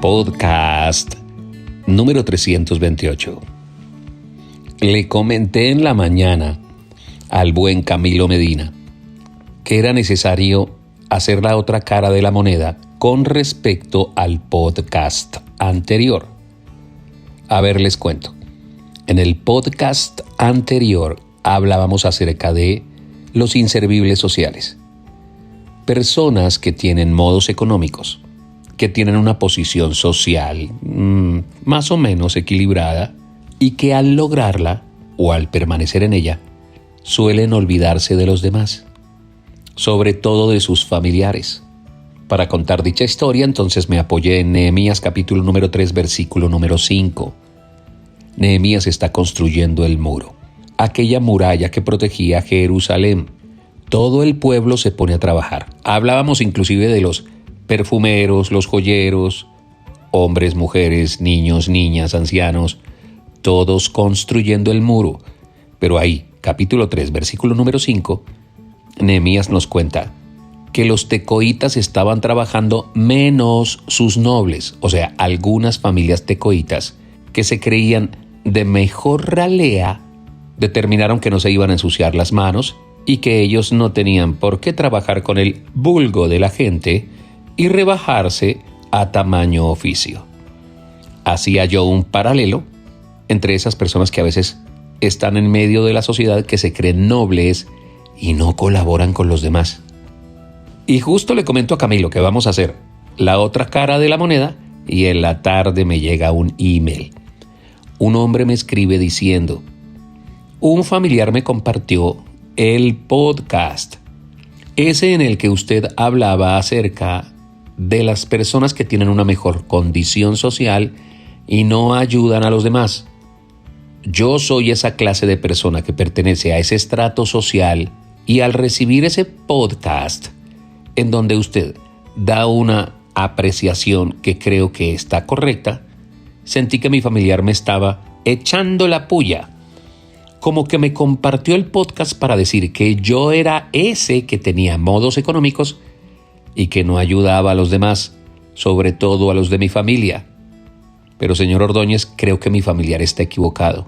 podcast número 328. Le comenté en la mañana al buen Camilo Medina que era necesario hacer la otra cara de la moneda con respecto al podcast anterior. A ver, les cuento. En el podcast anterior hablábamos acerca de los inservibles sociales. Personas que tienen modos económicos, que tienen una posición social más o menos equilibrada y que al lograrla o al permanecer en ella suelen olvidarse de los demás, sobre todo de sus familiares. Para contar dicha historia, entonces me apoyé en Nehemías capítulo número 3, versículo número 5. Nehemías está construyendo el muro, aquella muralla que protegía a Jerusalén. Todo el pueblo se pone a trabajar. Hablábamos inclusive de los perfumeros, los joyeros, hombres, mujeres, niños, niñas, ancianos, todos construyendo el muro. Pero ahí, capítulo 3, versículo número 5, Nehemías nos cuenta que los tecoitas estaban trabajando menos sus nobles, o sea, algunas familias tecoitas que se creían de mejor ralea, determinaron que no se iban a ensuciar las manos y que ellos no tenían por qué trabajar con el vulgo de la gente y rebajarse a tamaño oficio. Hacía yo un paralelo entre esas personas que a veces están en medio de la sociedad, que se creen nobles y no colaboran con los demás. Y justo le comento a Camilo que vamos a hacer la otra cara de la moneda y en la tarde me llega un email. Un hombre me escribe diciendo: un familiar me compartió el podcast, ese en el que usted hablaba acerca de las personas que tienen una mejor condición social y no ayudan a los demás. Yo soy esa clase de persona que pertenece a ese estrato social y al recibir ese podcast en donde usted da una apreciación que creo que está correcta, sentí que mi familiar me estaba echando la puya, como que me compartió el podcast para decir que yo era ese que tenía modos económicos y que no ayudaba a los demás, sobre todo a los de mi familia. Pero, señor Ordóñez, creo que mi familiar está equivocado.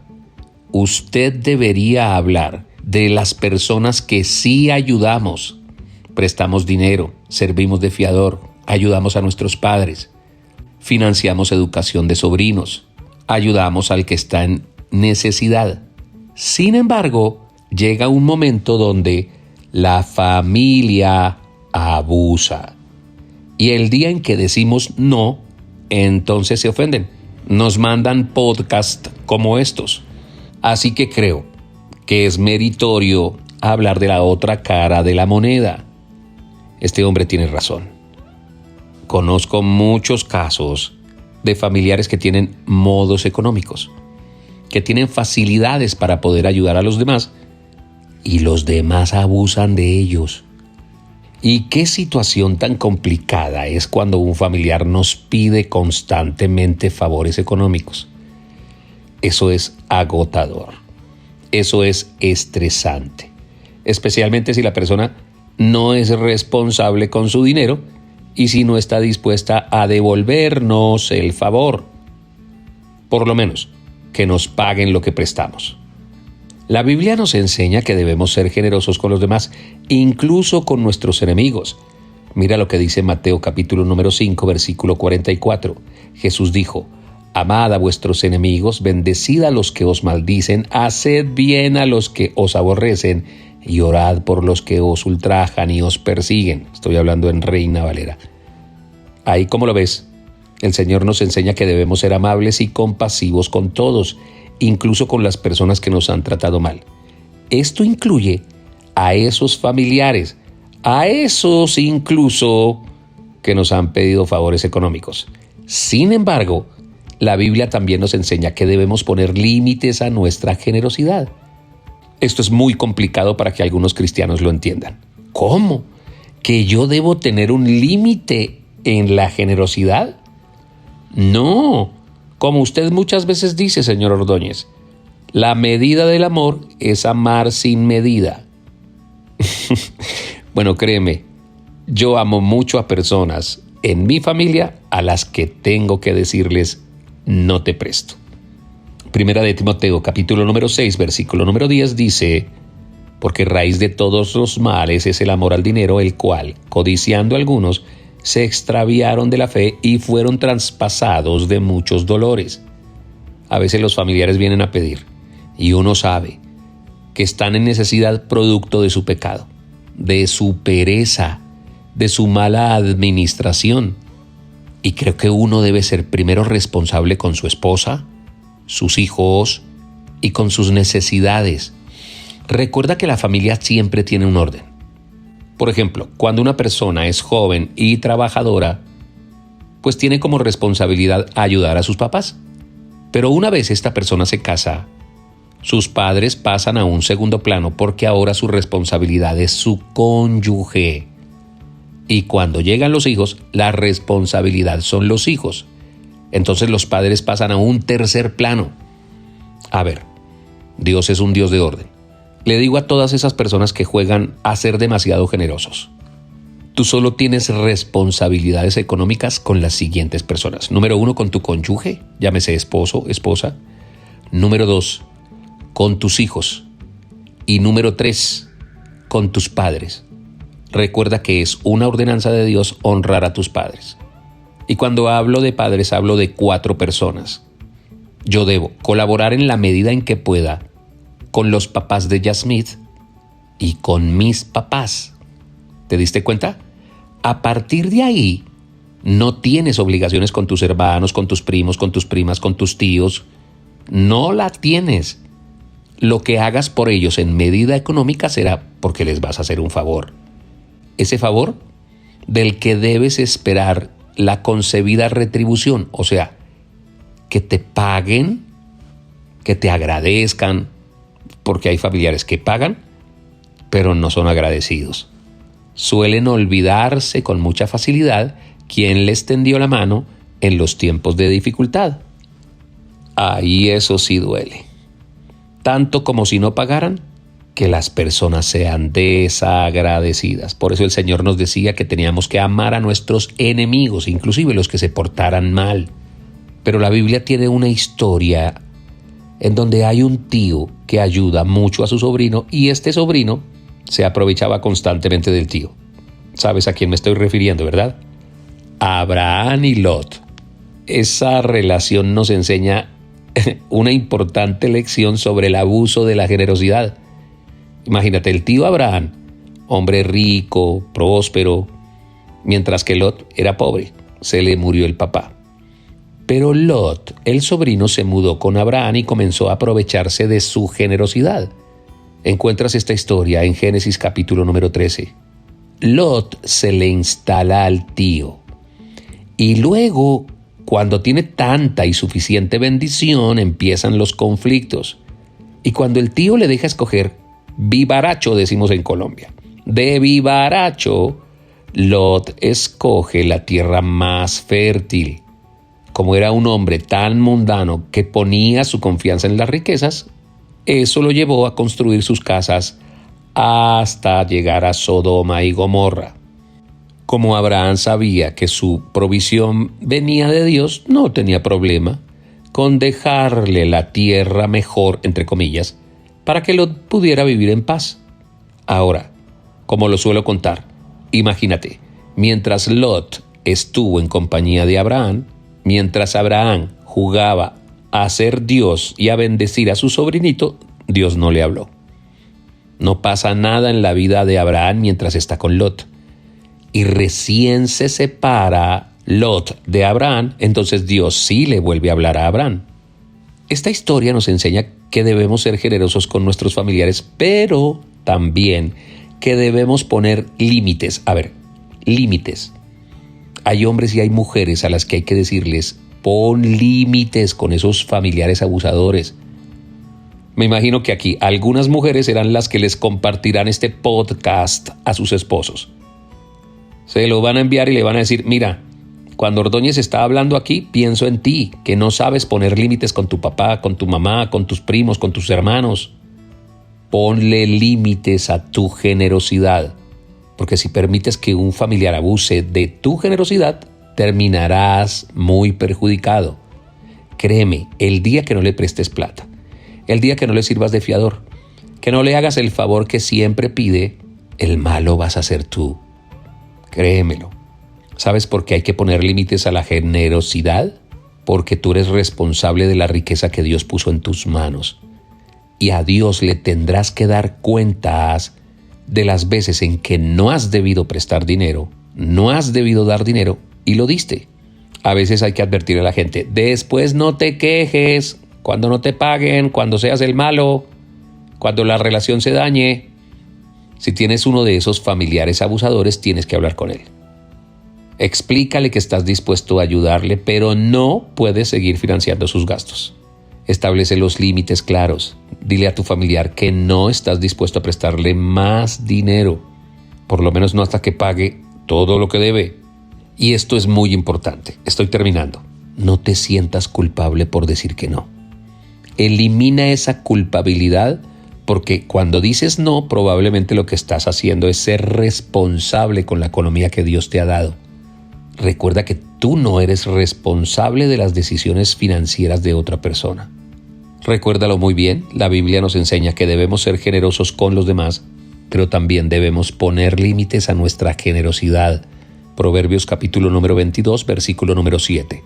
Usted debería hablar de las personas que sí ayudamos, prestamos dinero, servimos de fiador, ayudamos a nuestros padres, financiamos educación de sobrinos, ayudamos al que está en necesidad. Sin embargo, llega un momento donde la familia abusa. Y el día en que decimos no, entonces se ofenden. Nos mandan podcasts como estos. Así que creo que es meritorio hablar de la otra cara de la moneda. Este hombre tiene razón. Conozco muchos casos de familiares que tienen modos económicos, que tienen facilidades para poder ayudar a los demás y los demás abusan de ellos. ¿Y qué situación tan complicada es cuando un familiar nos pide constantemente favores económicos? Eso es agotador. Eso es estresante. Especialmente si la persona no es responsable con su dinero y si no está dispuesta a devolvernos el favor. Por lo menos, que nos paguen lo que prestamos. La Biblia nos enseña que debemos ser generosos con los demás, incluso con nuestros enemigos. Mira lo que dice Mateo capítulo número 5, versículo 44. Jesús dijo: amad a vuestros enemigos, bendecid a los que os maldicen, haced bien a los que os aborrecen y orad por los que os ultrajan y os persiguen. Estoy hablando en Reina Valera. Ahí, ¿cómo lo ves? El Señor nos enseña que debemos ser amables y compasivos con todos, incluso con las personas que nos han tratado mal. Esto incluye a esos familiares, a esos incluso que nos han pedido favores económicos. Sin embargo, la Biblia también nos enseña que debemos poner límites a nuestra generosidad. Esto es muy complicado para que algunos cristianos lo entiendan. ¿Cómo? ¿Que yo debo tener un límite en la generosidad? No, como usted muchas veces dice, señor Ordóñez, la medida del amor es amar sin medida. Bueno, créeme, yo amo mucho a personas en mi familia a las que tengo que decirles, no te presto. Primera de Timoteo, capítulo número 6, versículo número 10 dice: porque raíz de todos los males es el amor al dinero, el cual, codiciando algunos, se extraviaron de la fe y fueron traspasados de muchos dolores. A veces los familiares vienen a pedir y uno sabe que están en necesidad producto de su pecado, de su pereza, de su mala administración. Y creo que uno debe ser primero responsable con su esposa, sus hijos y con sus necesidades. Recuerda que la familia siempre tiene un orden. Por ejemplo, cuando una persona es joven y trabajadora, pues tiene como responsabilidad ayudar a sus papás. Pero una vez esta persona se casa, sus padres pasan a un segundo plano porque ahora su responsabilidad es su cónyuge. Y cuando llegan los hijos, la responsabilidad son los hijos. Entonces los padres pasan a un tercer plano. A ver, Dios es un Dios de orden. Le digo a todas esas personas que juegan a ser demasiado generosos: tú solo tienes responsabilidades económicas con las siguientes personas. Número 1, con tu cónyuge, llámese esposo, esposa. Número 2, con tus hijos. Y número 3, con tus padres. Recuerda que es una ordenanza de Dios honrar a tus padres. Y cuando hablo de padres, hablo de 4 personas. Yo debo colaborar en la medida en que pueda con los papás de Yasmith y con mis papás. ¿Te diste cuenta? A partir de ahí, no tienes obligaciones con tus hermanos, con tus primos, con tus primas, con tus tíos. No la tienes. Lo que hagas por ellos en medida económica será porque les vas a hacer un favor. Ese favor del que debes esperar la concebida retribución, o sea, que te paguen, que te agradezcan, porque hay familiares que pagan, pero no son agradecidos. Suelen olvidarse con mucha facilidad quién les tendió la mano en los tiempos de dificultad. Ahí eso sí duele. Tanto como si no pagaran, que las personas sean desagradecidas. Por eso el Señor nos decía que teníamos que amar a nuestros enemigos, inclusive los que se portaran mal. Pero la Biblia tiene una historia en donde hay un tío que ayuda mucho a su sobrino y este sobrino se aprovechaba constantemente del tío. ¿Sabes a quién me estoy refiriendo, verdad? Abraham y Lot. Esa relación nos enseña una importante lección sobre el abuso de la generosidad. Imagínate, el tío Abraham, hombre rico, próspero, mientras que Lot era pobre, se le murió el papá. Pero Lot, el sobrino, se mudó con Abraham y comenzó a aprovecharse de su generosidad. Encuentras esta historia en Génesis capítulo número 13. Lot se le instala al tío. Y luego, cuando tiene tanta y suficiente bendición, empiezan los conflictos. Y cuando el tío le deja escoger, vivaracho decimos en Colombia, de vivaracho, Lot escoge la tierra más fértil. Como era un hombre tan mundano que ponía su confianza en las riquezas, eso lo llevó a construir sus casas hasta llegar a Sodoma y Gomorra. Como Abraham sabía que su provisión venía de Dios, no tenía problema con dejarle la tierra mejor, entre comillas, para que Lot pudiera vivir en paz. Ahora, como lo suelo contar, imagínate, mientras Lot estuvo en compañía de Abraham, mientras Abraham jugaba a ser Dios y a bendecir a su sobrinito, Dios no le habló. No pasa nada en la vida de Abraham mientras está con Lot. Y recién se separa Lot de Abraham, entonces Dios sí le vuelve a hablar a Abraham. Esta historia nos enseña que debemos ser generosos con nuestros familiares, pero también que debemos poner límites. A ver, límites. Hay hombres y hay mujeres a las que hay que decirles, pon límites con esos familiares abusadores. Me imagino que aquí algunas mujeres serán las que les compartirán este podcast a sus esposos. Se lo van a enviar y le van a decir, mira, cuando Ordóñez está hablando aquí, pienso en ti, que no sabes poner límites con tu papá, con tu mamá, con tus primos, con tus hermanos. Ponle límites a tu generosidad. Porque si permites que un familiar abuse de tu generosidad, terminarás muy perjudicado. Créeme, el día que no le prestes plata, el día que no le sirvas de fiador, que no le hagas el favor que siempre pide, el malo vas a ser tú. Créemelo. ¿Sabes por qué hay que poner límites a la generosidad? Porque tú eres responsable de la riqueza que Dios puso en tus manos. Y a Dios le tendrás que dar cuentas de las veces en que no has debido prestar dinero, no has debido dar dinero y lo diste. A veces hay que advertir a la gente, después no te quejes, cuando no te paguen, cuando seas el malo, cuando la relación se dañe. Si tienes uno de esos familiares abusadores, tienes que hablar con él. Explícale que estás dispuesto a ayudarle, pero no puedes seguir financiando sus gastos. Establece los límites claros. Dile a tu familiar que no estás dispuesto a prestarle más dinero, por lo menos no hasta que pague todo lo que debe. Y esto es muy importante. Estoy terminando. No te sientas culpable por decir que no. Elimina esa culpabilidad, porque cuando dices no, probablemente lo que estás haciendo es ser responsable con la economía que Dios te ha dado. Recuerda que tú no eres responsable de las decisiones financieras de otra persona. Recuérdalo muy bien, la Biblia nos enseña que debemos ser generosos con los demás, pero también debemos poner límites a nuestra generosidad. Proverbios capítulo número 22, versículo número 7.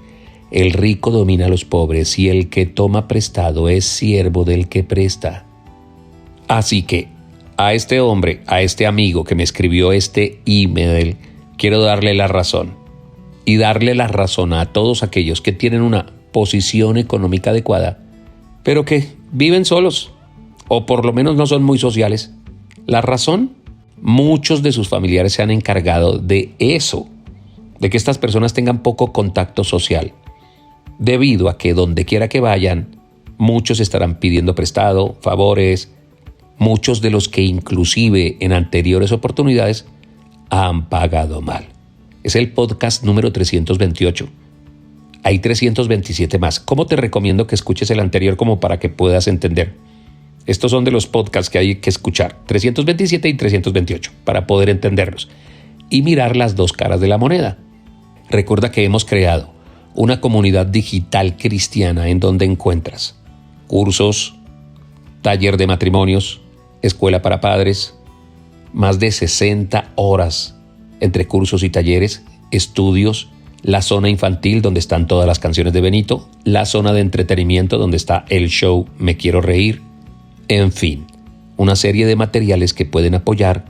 El rico domina a los pobres y el que toma prestado es siervo del que presta. Así que a este hombre, a este amigo que me escribió este email, quiero darle la razón. Y darle la razón a todos aquellos que tienen una posición económica adecuada, pero que viven solos, o por lo menos no son muy sociales. La razón, muchos de sus familiares se han encargado de eso, de que estas personas tengan poco contacto social, debido a que donde quiera que vayan, muchos estarán pidiendo prestado, favores, muchos de los que inclusive en anteriores oportunidades han pagado mal. Es el podcast número 328. Hay 327 más. ¿Cómo te recomiendo que escuches el anterior como para que puedas entender? Estos son de los podcasts que hay que escuchar, 327 y 328, para poder entenderlos y mirar las dos caras de la moneda. Recuerda que hemos creado una comunidad digital cristiana en donde encuentras cursos, taller de matrimonios, escuela para padres, más de 60 horas entre cursos y talleres, estudios, la zona infantil donde están todas las canciones de Benito, la zona de entretenimiento donde está el show Me Quiero Reír, en fin, una serie de materiales que pueden apoyar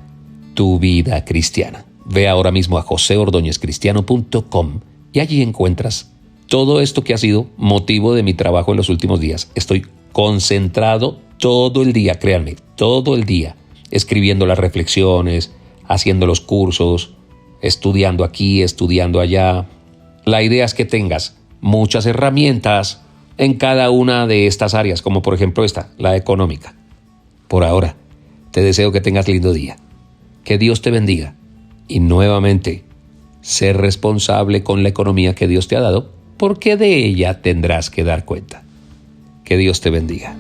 tu vida cristiana. Ve ahora mismo a joseordonezcristiano.com y allí encuentras todo esto que ha sido motivo de mi trabajo en los últimos días. Estoy concentrado todo el día, créanme, todo el día, escribiendo las reflexiones, haciendo los cursos, estudiando aquí, estudiando allá. La idea es que tengas muchas herramientas en cada una de estas áreas, como por ejemplo esta, la económica. Por ahora, te deseo que tengas lindo día. Que Dios te bendiga. Y nuevamente, ser responsable con la economía que Dios te ha dado, porque de ella tendrás que dar cuenta. Que Dios te bendiga.